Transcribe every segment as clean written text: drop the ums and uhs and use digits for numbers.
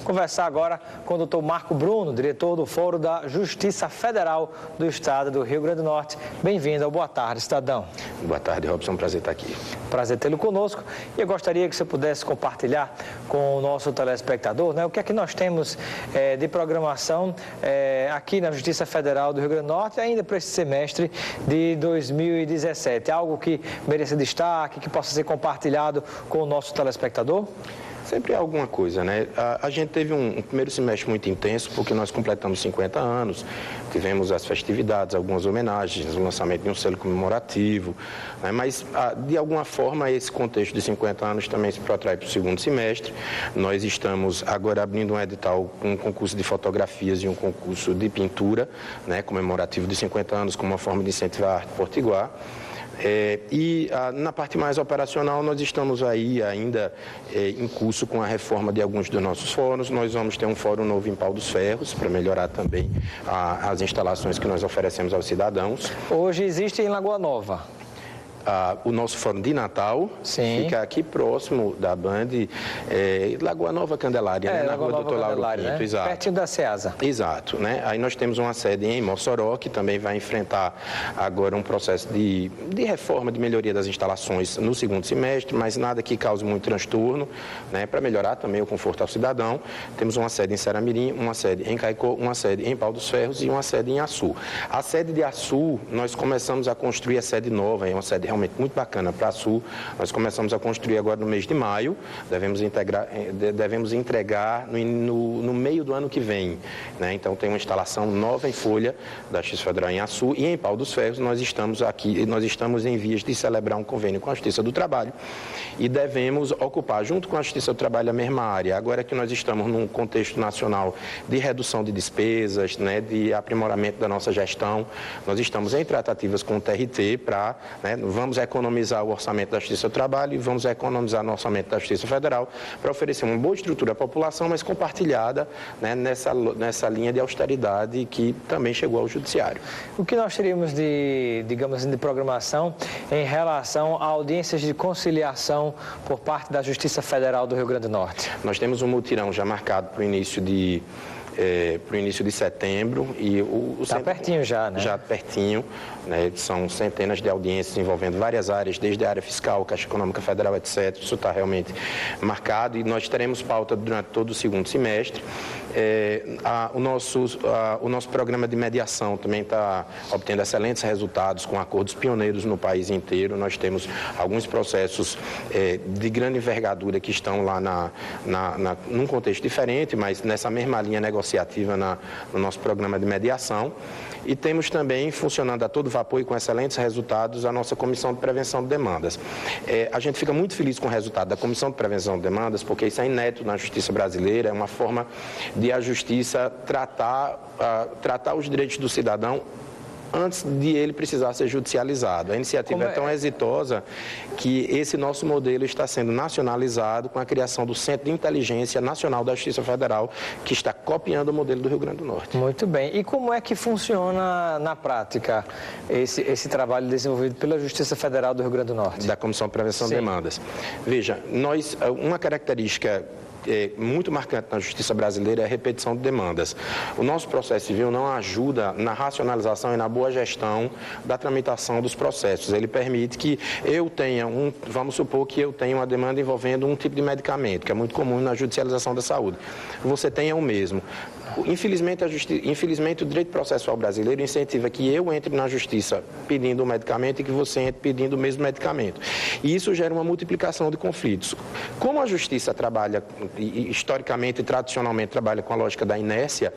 conversar agora com o doutor Marco Bruno, diretor do Fórum da Justiça Federal do Estado do Rio Grande do Norte. Bem-vindo ao Boa Tarde, cidadão. Boa tarde, Robson. Prazer estar aqui. Prazer tê-lo conosco. E eu gostaria que você pudesse compartilhar com o nosso telespectador, né, o que é que nós temos de programação aqui na Justiça Federal do Rio Grande do Norte, ainda para esse semestre de 2017. Algo que mereça destaque, que possa ser compartilhado com o nosso telespectador? Sempre há alguma coisa, né? A gente teve um primeiro semestre muito intenso, porque nós completamos 50 anos, tivemos as festividades, algumas homenagens, o lançamento de um selo comemorativo, né? Mas, de alguma forma, esse contexto de 50 anos também se protrai para o segundo semestre. Nós estamos agora abrindo um edital, um concurso de fotografias e um concurso de pintura, né? Comemorativo de 50 anos, como uma forma de incentivar a arte potiguar. Na parte mais operacional, nós estamos aí ainda em curso com a reforma de alguns dos nossos fóruns. Nós vamos ter um fórum novo em Pau dos Ferros, para melhorar também as instalações que nós oferecemos aos cidadãos. Hoje existe em Lagoa Nova. O nosso fórum de Natal. Sim. Fica aqui próximo da Band, Lagoa Nova Candelária, né? Na rua Doutor Lauro Pinto, né? exato. Pertinho da Ceasa. Exato, né? Aí nós temos uma sede em Mossoró, que também vai enfrentar agora um processo de reforma, de melhoria das instalações no segundo semestre, mas nada que cause muito transtorno, né? Para melhorar também o conforto ao cidadão. Temos uma sede em Seramirim, uma sede em Caicó, uma sede em Pau dos Ferros e uma sede em Açu. A sede de Açu, nós começamos a construir a sede nova, é uma sede realmente muito bacana para a Sul. Nós começamos a construir agora no mês de maio, devemos entregar no meio do ano que vem, né? Então tem uma instalação nova em folha da Justiça Federal em Açu, e em Pau dos Ferros nós estamos em vias de celebrar um convênio com a Justiça do Trabalho e devemos ocupar junto com a Justiça do Trabalho a mesma área. Agora que nós estamos num contexto nacional de redução de despesas, né, de aprimoramento da nossa gestão, nós estamos em tratativas com o TRT para, né, vamos economizar o orçamento da Justiça do Trabalho e vamos economizar no orçamento da Justiça Federal para oferecer uma boa estrutura à população, mas compartilhada, né, nessa linha de austeridade que também chegou ao Judiciário. O que nós teríamos de, digamos assim, de programação em relação a audiências de conciliação por parte da Justiça Federal do Rio Grande do Norte? Nós temos um mutirão já marcado para o início de setembro e está pertinho já, né? Já pertinho, né? São centenas de audiências envolvendo várias áreas, desde a área fiscal, Caixa Econômica Federal, etc. Isso está realmente marcado e nós teremos pauta durante todo o segundo semestre. O nosso programa de mediação também está obtendo excelentes resultados com acordos pioneiros no país inteiro. Nós temos alguns processos de grande envergadura que estão lá num contexto diferente, mas nessa mesma linha negociativa no nosso programa de mediação. E temos também, funcionando a todo vapor e com excelentes resultados, a nossa Comissão de Prevenção de Demandas. A gente fica muito feliz com o resultado da Comissão de Prevenção de Demandas, porque isso é inédito na justiça brasileira, é uma forma de a justiça tratar os direitos do cidadão antes de ele precisar ser judicializado. A iniciativa é tão exitosa que esse nosso modelo está sendo nacionalizado com a criação do Centro de Inteligência Nacional da Justiça Federal, que está copiando o modelo do Rio Grande do Norte. Muito bem. E como é que funciona na prática esse trabalho desenvolvido pela Justiça Federal do Rio Grande do Norte? Da Comissão de Prevenção de Demandas. Veja, uma característica muito marcante na justiça brasileira é a repetição de demandas. O nosso processo civil não ajuda na racionalização e na boa gestão da tramitação dos processos. Ele permite que eu tenha vamos supor que eu tenha uma demanda envolvendo um tipo de medicamento, que é muito comum na judicialização da saúde. Você tenha o mesmo. Infelizmente, o direito processual brasileiro incentiva que eu entre na justiça pedindo um medicamento e que você entre pedindo o mesmo medicamento. E isso gera uma multiplicação de conflitos. Como a justiça trabalha, historicamente e tradicionalmente trabalha com a lógica da inércia,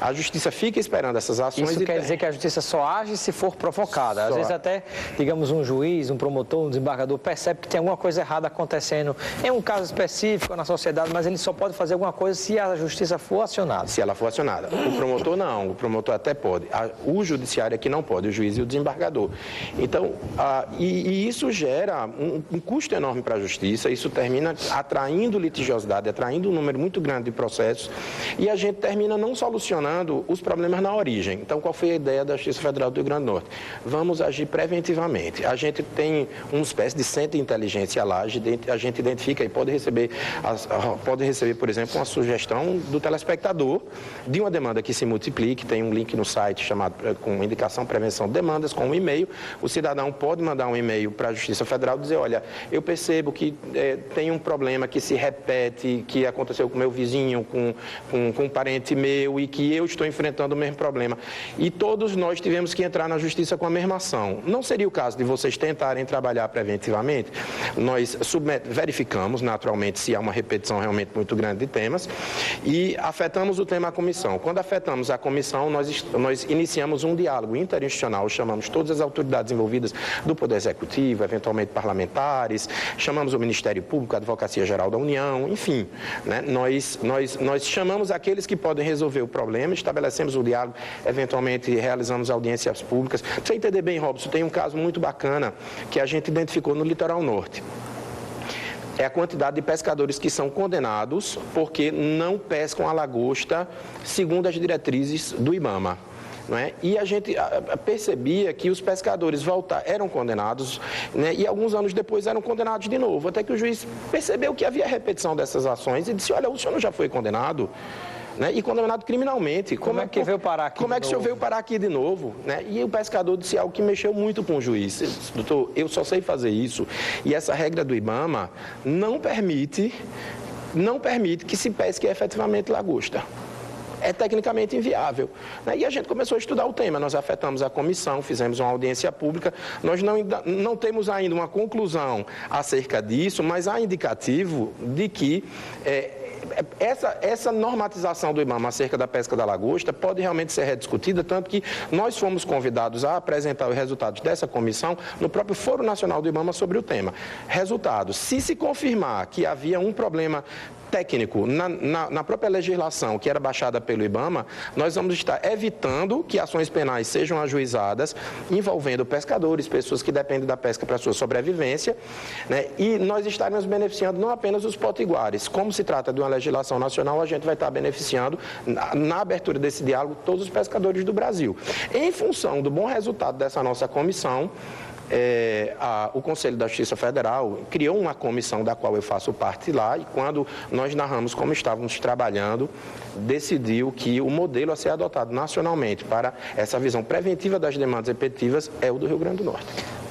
a justiça fica esperando essas ações. Isso quer dizer que a justiça só age se for provocada. Às vezes até, digamos, um juiz, um promotor, um desembargador percebe que tem alguma coisa errada acontecendo em um caso específico na sociedade, mas ele só pode fazer alguma coisa se a justiça for acionada. Se ela for acionada. O promotor não, o promotor até pode. O judiciário é que não pode, o juiz e o desembargador. Então, e isso gera um custo enorme para a justiça, isso termina atraindo litigiosidade, atraindo um número muito grande de processos e a gente termina não solucionando os problemas na origem. Então, qual foi a ideia da Justiça Federal do Rio Grande do Norte? Vamos agir preventivamente. A gente tem uma espécie de centro de inteligência lá, a gente identifica e pode receber, por exemplo, uma sugestão do telespectador de uma demanda que se multiplique. Tem um link no site chamado com indicação prevenção de demandas, com um e-mail. O cidadão pode mandar um e-mail para a Justiça Federal e dizer, olha, eu percebo que tem um problema que se repete, que aconteceu com meu vizinho, com um parente meu e que eu estou enfrentando o mesmo problema. E todos nós tivemos que entrar na Justiça com a mesma ação. Não seria o caso de vocês tentarem trabalhar preventivamente? Nós verificamos, naturalmente, se há uma repetição realmente muito grande de temas e afetamos o tema à comissão. Quando afetamos a comissão, nós iniciamos um diálogo interinstitucional, chamamos todas as autoridades envolvidas do Poder Executivo, eventualmente parlamentares, chamamos o Ministério Público, a Advocacia Geral da União, enfim, né? Nós chamamos aqueles que podem resolver o problema, estabelecemos o diálogo, eventualmente realizamos audiências públicas. Para você entender bem, Robson, tem um caso muito bacana que a gente identificou no Litoral Norte. É a quantidade de pescadores que são condenados porque não pescam a lagosta segundo as diretrizes do IBAMA. Não é? E a gente percebia que os pescadores eram condenados, né? E alguns anos depois eram condenados de novo, até que o juiz percebeu que havia repetição dessas ações e disse, olha, o senhor não já foi condenado? Né? E condenado criminalmente. Como é que veio parar aqui? Como é que o senhor veio parar aqui de novo? Né? E o pescador disse algo que mexeu muito com o juiz. Disse, doutor, eu só sei fazer isso. E essa regra do IBAMA não permite que se pesque efetivamente lagosta. É tecnicamente inviável. E a gente começou a estudar o tema, nós afetamos a comissão, fizemos uma audiência pública, nós não temos ainda uma conclusão acerca disso, mas há indicativo de que essa normatização do IBAMA acerca da pesca da lagosta pode realmente ser rediscutida, tanto que nós fomos convidados a apresentar os resultados dessa comissão no próprio Fórum Nacional do IBAMA sobre o tema. Resultado, se confirmar que havia um problema técnico na própria legislação que era baixada pelo IBAMA, nós vamos estar evitando que ações penais sejam ajuizadas envolvendo pescadores, pessoas que dependem da pesca para a sua sobrevivência, né? E nós estaremos beneficiando não apenas os potiguares. Como se trata de uma legislação nacional, a gente vai estar beneficiando, na abertura desse diálogo, todos os pescadores do Brasil. Em função do bom resultado dessa nossa comissão, o Conselho da Justiça Federal criou uma comissão da qual eu faço parte lá e quando nós narramos como estávamos trabalhando, decidiu que o modelo a ser adotado nacionalmente para essa visão preventiva das demandas repetitivas é o do Rio Grande do Norte.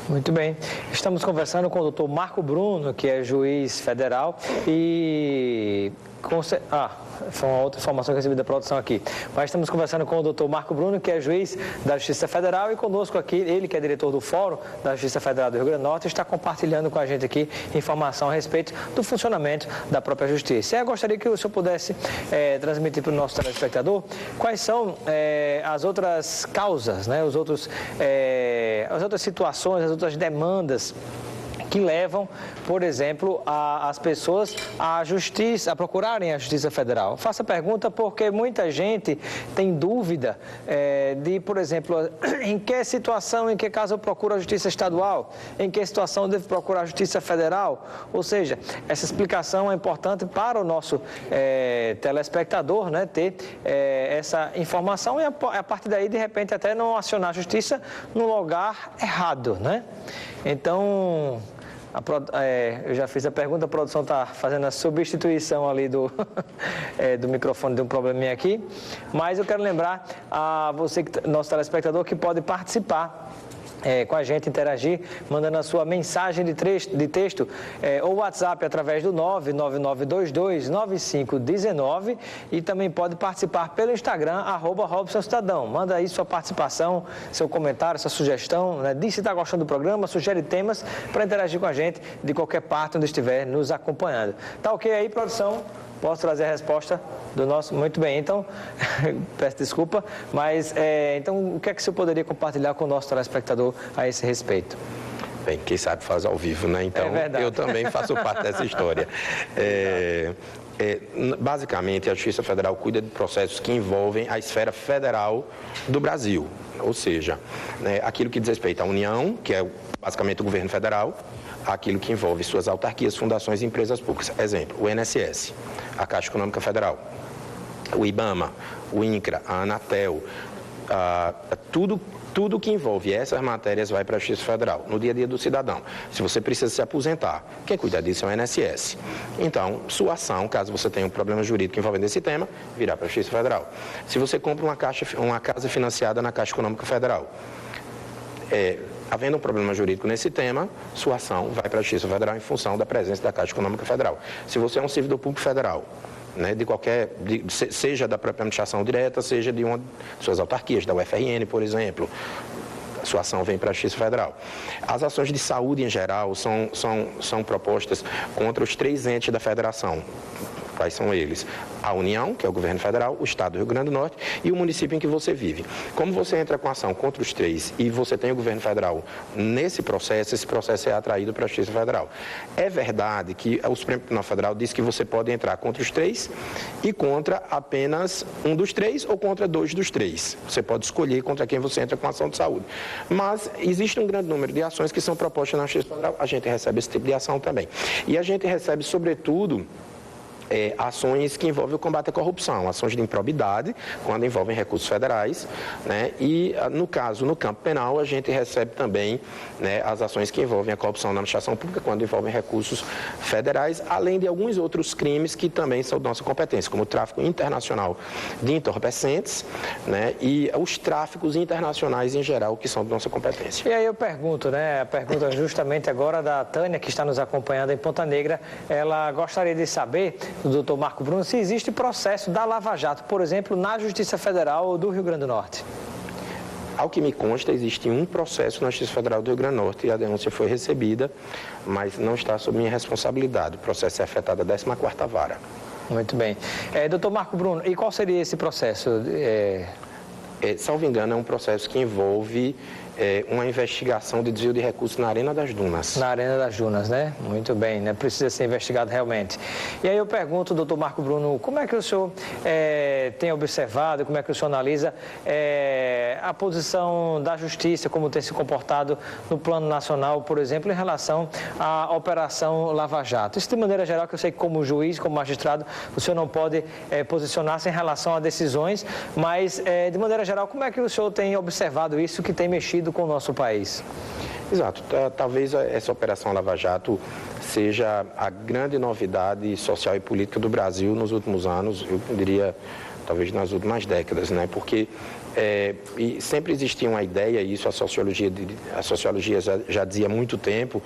Muito bem. Estamos conversando com o doutor Marco Bruno, que é juiz federal e... foi uma outra informação que eu recebi da produção aqui. Mas estamos conversando com o doutor Marco Bruno, que é juiz da Justiça Federal, e conosco aqui, ele que é diretor do Fórum da Justiça Federal do Rio Grande do Norte, está compartilhando com a gente aqui informação a respeito do funcionamento da própria Justiça. Eu gostaria que o senhor pudesse transmitir para o nosso telespectador quais são as outras causas, né, as outras situações, as outras demandas que levam, por exemplo, as pessoas à justiça, a procurarem a Justiça Federal. Faço a pergunta porque muita gente tem dúvida de, por exemplo, em que situação, em que caso eu procuro a Justiça Estadual, em que situação eu devo procurar a Justiça Federal. Ou seja, essa explicação é importante para o nosso telespectador, né, ter essa informação e a partir daí, de repente, até não acionar a Justiça no lugar errado, né? Então... eu já fiz a pergunta, a produção está fazendo a substituição ali do microfone, de um probleminha aqui, mas eu quero lembrar a você, nosso telespectador, que pode participar com a gente, interagir, mandando a sua mensagem de texto ou WhatsApp através do 999229519 e também pode participar pelo Instagram, @RobsonCidadão. Manda aí sua participação, seu comentário, sua sugestão, né? Diz se está gostando do programa, sugere temas para interagir com a gente de qualquer parte onde estiver nos acompanhando. Tá ok aí, produção? Posso trazer a resposta do nosso... Muito bem, então, peço desculpa, mas então o que é que você poderia compartilhar com o nosso telespectador a esse respeito? Bem, quem sabe faz ao vivo, né? Então, eu também faço parte dessa história. Basicamente, a Justiça Federal cuida de processos que envolvem a esfera federal do Brasil, ou seja, aquilo que diz respeito à União, que é basicamente o governo federal, aquilo que envolve suas autarquias, fundações e empresas públicas. Exemplo, o INSS, a Caixa Econômica Federal, o IBAMA, o INCRA, a Anatel, tudo que envolve essas matérias vai para a Justiça Federal, no dia a dia do cidadão. Se você precisa se aposentar, quem cuida disso é o INSS. Então, sua ação, caso você tenha um problema jurídico envolvendo esse tema, virá para a Justiça Federal. Se você compra uma casa financiada na Caixa Econômica Federal, havendo um problema jurídico nesse tema, sua ação vai para a Justiça Federal em função da presença da Caixa Econômica Federal. Se você é um servidor público federal, né, seja da própria administração direta, seja de uma de suas autarquias, da UFRN, por exemplo, sua ação vem para a Justiça Federal. As ações de saúde em geral são propostas contra os 3 entes da federação. Quais são eles? A União, que é o governo federal, o Estado do Rio Grande do Norte e o município em que você vive. Como você entra com ação contra os 3 e você tem o governo federal nesse processo, esse processo é atraído para a Justiça Federal. É verdade que o Supremo Tribunal Federal diz que você pode entrar contra os 3 e contra apenas um dos 3 ou contra 2 dos 3. Você pode escolher contra quem você entra com ação de saúde. Mas existe um grande número de ações que são propostas na Justiça Federal. A gente recebe esse tipo de ação também. E a gente recebe, sobretudo, ações que envolvem o combate à corrupção, ações de improbidade, quando envolvem recursos federais, né? E, no campo penal, a gente recebe também, né, as ações que envolvem a corrupção na administração pública, quando envolvem recursos federais, além de alguns outros crimes que também são de nossa competência, como o tráfico internacional de entorpecentes, né, e os tráficos internacionais em geral, que são de nossa competência. E aí eu pergunto, né, a pergunta justamente agora da Tânia, que está nos acompanhando em Ponta Negra, ela gostaria de saber do doutor Marco Bruno, se existe processo da Lava Jato, por exemplo, na Justiça Federal do Rio Grande do Norte. Ao que me consta, existe um processo na Justiça Federal do Rio Grande do Norte e a denúncia foi recebida, mas não está sob minha responsabilidade. O processo é afetado da 14ª Vara. Muito bem. Doutor Marco Bruno, e qual seria esse processo? Salvo engano, é um processo que envolve uma investigação de desvio de recursos na Arena das Dunas. Na Arena das Dunas, né? Muito bem, né? Precisa ser investigado realmente. E aí eu pergunto, doutor Marco Bruno, como é que o senhor tem observado, como é que o senhor analisa a posição da Justiça, como tem se comportado no plano nacional, por exemplo, em relação à Operação Lava Jato? Isso de maneira geral, que eu sei que como juiz, como magistrado, o senhor não pode posicionar-se em relação a decisões, mas de maneira geral, como é que o senhor tem observado isso que tem mexido com o nosso país? Exato. Talvez essa Operação Lava Jato seja a grande novidade social e política do Brasil nos últimos anos, eu diria, talvez nas últimas décadas, né? Porque e sempre existia uma ideia, e isso a sociologia já dizia há muito tempo,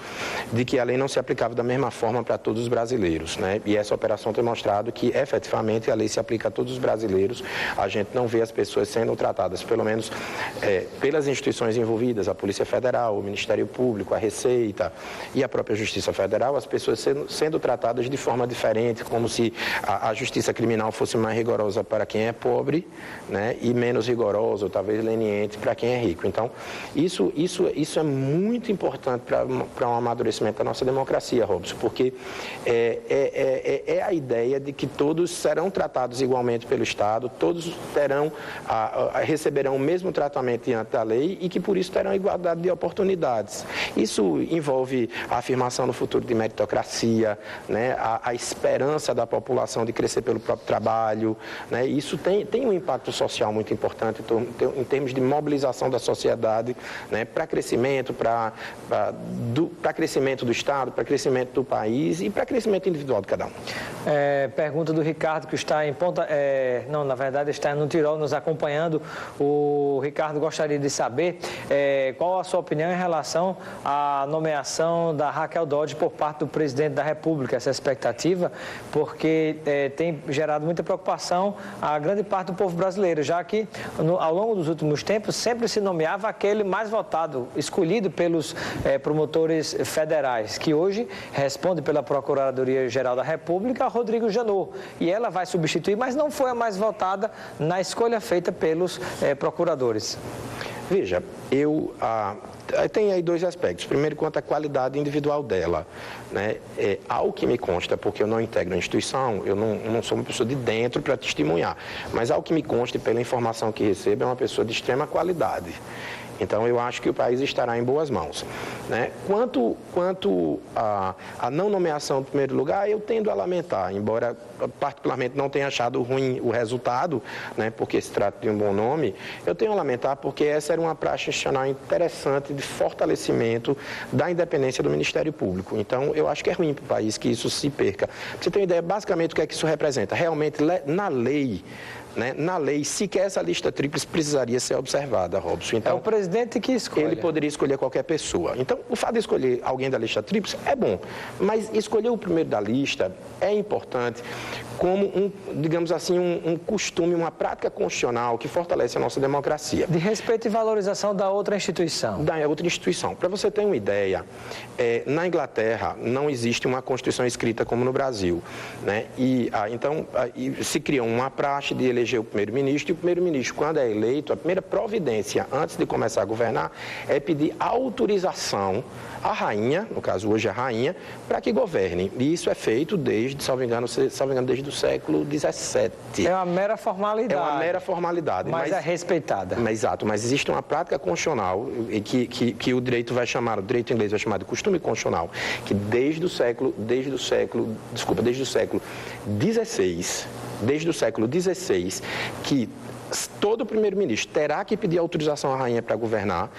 de que a lei não se aplicava da mesma forma para todos os brasileiros, né? E essa operação tem mostrado que, efetivamente, a lei se aplica a todos os brasileiros. A gente não vê as pessoas sendo tratadas, pelo menos pelas instituições envolvidas, a Polícia Federal, o Ministério Público, a Receita e a própria Justiça Federal, as pessoas sendo tratadas de forma diferente, como se a justiça criminal fosse mais rigorosa para quem é pobre, né? E menos rigorosa, ou talvez leniente para quem é rico. Então, isso é muito importante para um amadurecimento da nossa democracia, Robson, porque é a ideia de que todos serão tratados igualmente pelo Estado, todos receberão o mesmo tratamento diante da lei e que, por isso, terão igualdade de oportunidades. Isso envolve a afirmação no futuro de meritocracia, né? A esperança da população de crescer pelo próprio trabalho, né? Isso tem um impacto social muito importante em termos de mobilização da sociedade, né, para crescimento, para crescimento do Estado, para crescimento do país e para crescimento individual de cada um. Pergunta do Ricardo, que está em Ponta... na verdade está no Tirol nos acompanhando. O Ricardo gostaria de saber qual a sua opinião em relação à nomeação da Raquel Dodge por parte do presidente da República, essa expectativa, porque tem gerado muita preocupação a grande parte do povo brasileiro, já que ao longo dos últimos tempos sempre se nomeava aquele mais votado, escolhido pelos promotores federais, que hoje responde pela Procuradoria-Geral da República, Rodrigo Janot. E ela vai substituir, mas não foi a mais votada na escolha feita pelos procuradores. Veja, tem aí 2 aspectos. Primeiro, quanto à qualidade individual dela, né? Ao que me consta, porque eu não integro a instituição, eu não sou uma pessoa de dentro para testemunhar, mas ao que me consta, pela informação que recebo, é uma pessoa de extrema qualidade. Então, eu acho que o país estará em boas mãos, né? Quanto à não nomeação do primeiro lugar, eu tendo a lamentar, embora particularmente não tenha achado ruim o resultado, né, porque se trata de um bom nome, eu tenho a lamentar porque essa era uma praxe institucional interessante de fortalecimento da independência do Ministério Público. Então, eu acho que é ruim para o país que isso se perca. Pra você ter uma ideia, basicamente, o que é que isso representa? Realmente, na lei, sequer essa lista tríplice precisaria ser observada, Robson. Então, é o presidente que escolhe. Ele poderia escolher qualquer pessoa. Então, o fato de escolher alguém da lista tríplice é bom, mas escolher o primeiro da lista é importante como digamos assim, um costume, uma prática constitucional que fortalece a nossa democracia. De respeito e valorização da outra instituição. Da outra instituição. Para você ter uma ideia, na Inglaterra não existe uma Constituição escrita como no Brasil, né? Então, se criou uma praxe de eleger o primeiro-ministro, e o primeiro-ministro, quando é eleito, a primeira providência, antes de começar a governar, é pedir autorização à rainha, no caso hoje a rainha, para que governe. E isso é feito desde, salvo engano, desde o século XVII. É uma mera formalidade. É uma mera formalidade. Mas é respeitada. Exato, mas existe uma prática constitucional que o direito vai chamar, o direito inglês vai chamar de costume constitucional, que desde o século XVI, que todo primeiro-ministro terá que pedir autorização à rainha para governar,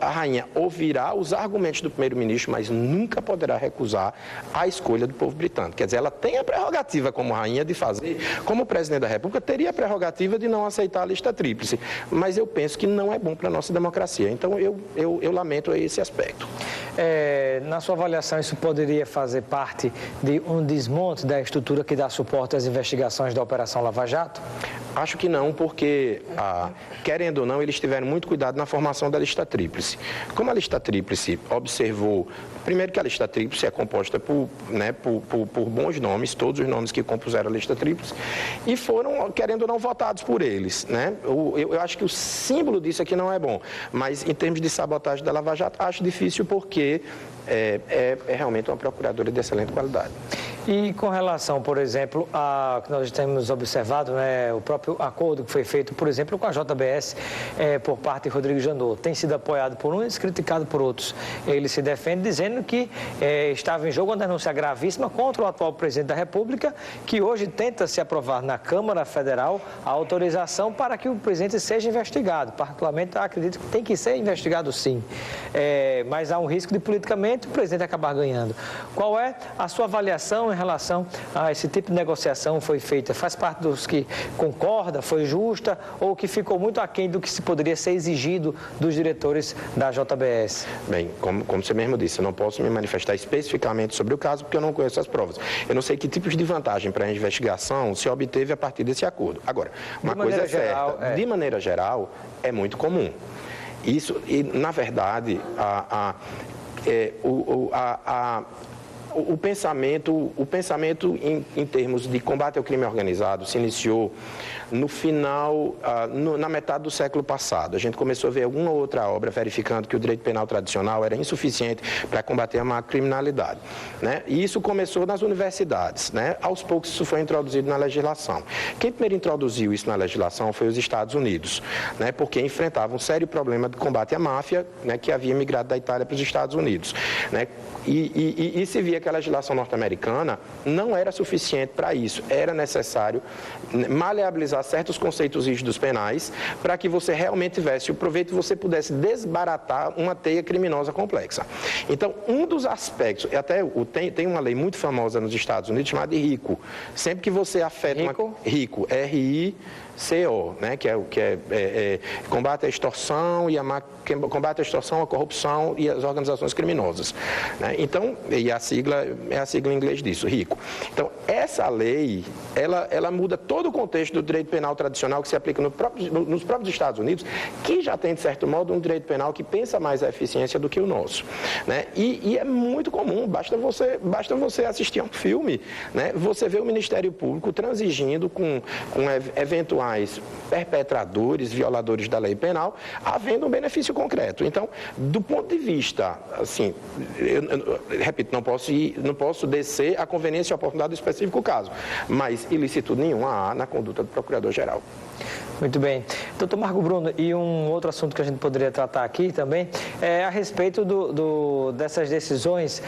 a rainha ouvirá os argumentos do primeiro-ministro, mas nunca poderá recusar a escolha do povo britânico. Quer dizer, ela tem a prerrogativa como rainha de fazer, como presidente da República, teria a prerrogativa de não aceitar a lista tríplice, mas eu penso que não é bom para a nossa democracia. Então, eu lamento esse aspecto. Na sua avaliação, isso poderia fazer parte de um desmonte da estrutura que dá suporte às investigações da Operação Lava Jato? Acho que não, porque, querendo ou não, eles tiveram muito cuidado na formação da lista tríplice. Como a lista tríplice observou, primeiro que a lista tríplice é composta por bons nomes, todos os nomes que compuseram a lista tríplice, e foram, querendo ou não, votados por eles, né? Eu acho que o símbolo disso aqui não é bom, mas em termos de sabotagem da Lava Jato, acho difícil porque é realmente uma procuradora de excelente qualidade. E com relação, por exemplo, a que nós temos observado, né, o próprio acordo que foi feito, por exemplo, com a JBS por parte de Rodrigo Janot, tem sido apoiado por uns e criticado por outros. Ele se defende dizendo que estava em jogo uma denúncia gravíssima contra o atual presidente da República, que hoje tenta se aprovar na Câmara Federal a autorização para que o presidente seja investigado. Particularmente, acredito que tem que ser investigado sim, mas há um risco de politicamente o presidente acabar ganhando. Qual é a sua avaliação em relação a esse tipo de negociação foi feita? Faz parte dos que concorda, foi justa ou que ficou muito aquém do que se poderia ser exigido dos diretores da JBS? Bem, como você mesmo disse, eu não posso me manifestar especificamente sobre o caso porque eu não conheço as provas. Eu não sei que tipos de vantagem para a investigação se obteve a partir desse acordo. Agora, uma coisa é certa, de maneira geral, é muito comum. Isso, e na verdade, o pensamento em termos de combate ao crime organizado se iniciou no final, na metade do século passado. A gente começou a ver alguma outra obra verificando que o direito penal tradicional era insuficiente para combater a macrocriminalidade, né? E isso começou nas universidades, né? Aos poucos isso foi introduzido na legislação. Quem primeiro introduziu isso na legislação foi os Estados Unidos, né? Porque enfrentava um sério problema de combate à máfia, né? Que havia migrado da Itália para os Estados Unidos, né? E se via que a legislação norte-americana não era suficiente para isso. Era necessário maleabilizar certos conceitos rígidos penais para que você realmente tivesse o proveito e você pudesse desbaratar uma teia criminosa complexa. Então, um dos aspectos, tem uma lei muito famosa nos Estados Unidos chamada de RICO. Sempre que você afeta RICO, R-I-C-O, né, que é combate à extorsão combate à extorsão, a corrupção e as organizações criminosas, né? Então, e a sigla é a sigla em inglês disso, RICO. Então, essa lei, ela muda todo o contexto do direito penal tradicional que se aplica nos próprios Estados Unidos, que já tem, de certo modo, um direito penal que pensa mais a eficiência do que o nosso, né? E é muito comum, basta você assistir a um filme, né? Você vê o Ministério Público transigindo com eventuais perpetradores, violadores da lei penal, havendo um benefício concreto. Então, do ponto de vista, assim, eu repito, não posso ir descer a conveniência e a oportunidade do específico caso, mas ilicitude nenhuma há na conduta do Procurador-Geral. Muito bem. Doutor Marco Bruno, e um outro assunto que a gente poderia tratar aqui também é a respeito dessas decisões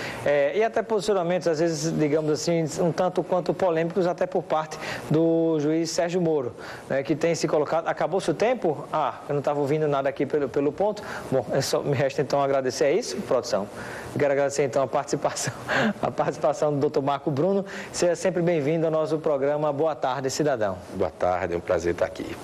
e até posicionamentos, às vezes, digamos assim, um tanto quanto polêmicos, até por parte do juiz Sérgio Moro, né, que tem se colocado... Acabou-se o tempo? Eu não estava ouvindo nada aqui pelo ponto. Bom, me resta então agradecer, é isso, produção? Quero agradecer então a participação do doutor Marco Bruno. Seja sempre bem-vindo ao nosso programa Boa Tarde, Cidadão. Boa tarde, é um prazer estar aqui.